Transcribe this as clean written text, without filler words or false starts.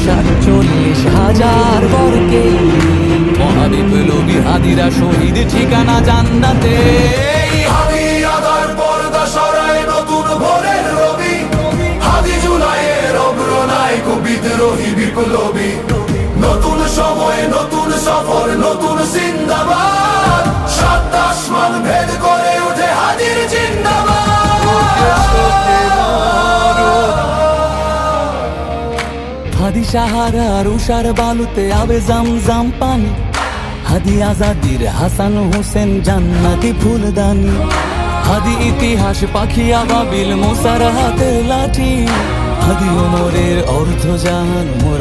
47,000 বরকে মহাবিপ্লবী হাদিরা শহীদ ঠিকানা জান্নাতে। হাদি আদার পর্দা সরায় নতুন ভোরের রবি, হাদি জুলাইয়ের অগ্রনায় বিদ্রোহী বিপ্লবী। নতুন সময় নতুন সফর নতুন জিন্দাবাদ, সাত আসমান ভেদ করে উঠে হাদির জিন্দাবাদ। হাদি সাহারার উষার বালুতে আবে জামজাম পানি, হাদি আজাদির হাসান হোসেন জান্নাতি ফুলদানি। হাদি ইতিহাস পাখি আবাবিল মোসার হাতের লাঠি, হাদি ওমরের অর্ধ জাহান মোরা।